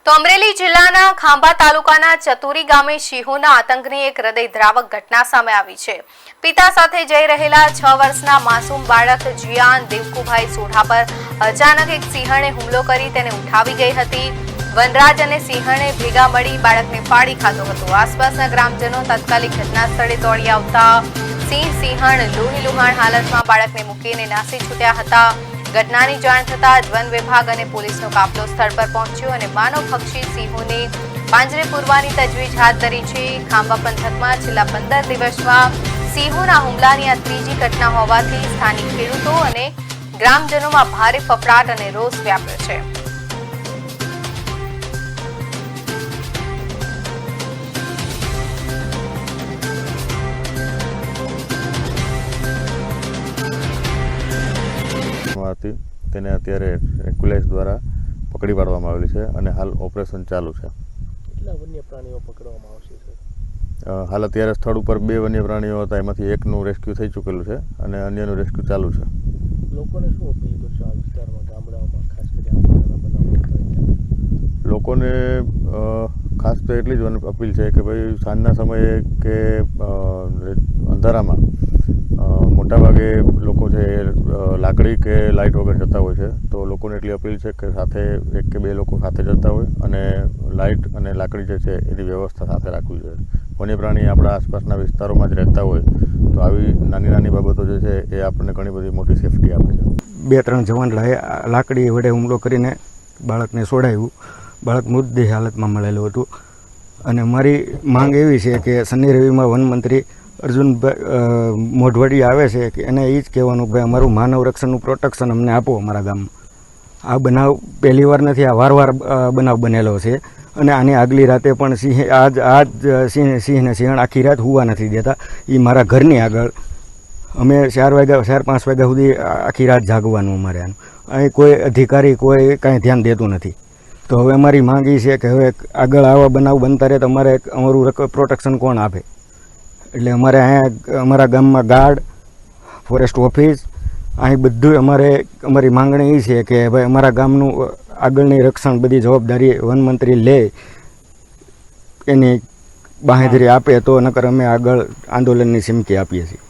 તો અમરેલી જિલ્લાના ખાંભા તાલુકાના ચતુરી ગામે સિંહોના આતંકની એક હૃદયદ્રાવક ઘટના સામે આવી છે। પિતા સાથે જઈ રહેલા 6 વર્ષના માસૂમ બાળક જીયાન દેવકુભાઈ સોઢા પર અચાનક એક સિંહણે હુમલો કરી તેને ઉઠાવી ગઈ હતી। વનરાજ અને સિંહણે ભેગા મળી બાળકને ફાડી ખાધો હતો। આસપાસના ગ્રામજનો તાત્કાલિક ઘટના સ્થળે દોડી આવતા સિંહણ લોહીલુહાણ હાલતમાં બાળકને મૂકીને નાસી છૂટ્યા હતા। ઘટનાની જાણ થતાં જ વન વિભાગ અને પોલીસનો કાફલો સ્થળ પર પહોંચ્યો અને માનવ પક્ષી સિંહોને પાંજરે પૂરવાની તજવીજ હાથ ધરી છે। ખાંભા પંથકમાં છેલ્લા 15 દિવસમાં સિંહોના હુમલાની આ ત્રીજી ઘટના હોવાથી સ્થાનિક ખેડૂતો અને ગ્રામજનોમાં ભારે ફફડાટ અને રોષ વ્યાપ્યો છે। તેને અત્યારે રેગ્યુલાઇઝ દ્વારા પકડી પાડવામાં આવેલી છે અને હાલ ઓપરેશન ચાલુ છે। કેટલા વન્ય પ્રાણીઓ પકડવામાં આવશે સર? હાલ અત્યારે સ્થળ ઉપર 2 વન્ય પ્રાણીઓ હતા, એમાંથી એકનું રેસ્ક્યુ થઈ ચૂકેલું છે અને અન્યનું રેસ્ક્યુ ચાલુ છે। લોકોને શું અપીલ કરશો આ વિસ્તારમાં, ગામડાઓમાં ખાસ કરીને લોકોને ખાસ તો એટલી જ અપીલ છે કે ભાઈ સાંજના સમયે કે અંધારામાં મોટાભાગે લોકો છે લાકડી કે લાઇટ વગર જતા હોય છે, તો લોકોને એટલી અપીલ છે કે સાથે 1 કે 2 લોકો સાથે જતા હોય અને લાઇટ અને લાકડી જે છે એની વ્યવસ્થા સાથે રાખવી જોઈએ। વન્ય પ્રાણી આપણા આસપાસના વિસ્તારોમાં જ રહેતા હોય તો આવી નાની નાની બાબતો જે છે એ આપણને ઘણી બધી મોટી સેફટી આપે છે। 2-3 જવાન લાકડી વડે હુમલો કરીને બાળકને છોડાવ્યું। બાળક મૃતદેહ હાલતમાં મળેલું હતું અને મારી માંગ એવી છે કે શનિ રવિમાં વનમંત્રી અર્જુનભાઈ મોઢવાડી આવે છે કે એને એ જ કહેવાનું કે ભાઈ અમારું માનવ રક્ષણનું પ્રોટેક્શન અમને આપો અમારા ગામમાં। આ બનાવ પહેલી વાર નથી, આ વારવાર બનાવ બનેલો છે અને આની આગલી રાતે પણ સિંહને સિંહણ આખી રાત હોવા નથી દેતા। એ મારા ઘરની આગળ અમે 4-5 વાગ્યા સુધી આખી રાત જાગવાનું અમારે આનું। અહીં કોઈ અધિકારી કોઈ કાંઈ ધ્યાન દેતું નથી। તો હવે અમારી માંગ એ છે કે હવે આગળ આવા બનાવ બનતા રહે તો અમારું પ્રોટેક્શન કોણ આપે? એટલે અમારે અહીંયા અમારા ગામમાં ગાર્ડ, ફોરેસ્ટ ઓફિસ, અહીં બધું અમારી માંગણી એ છે કે ભાઈ અમારા ગામનું આગળની રક્ષણ બધી જવાબદારી વનમંત્રી લે, એની બાંહેધરી આપે તો નકર અમે આગળ આંદોલનની ચીમકી આપીએ છીએ।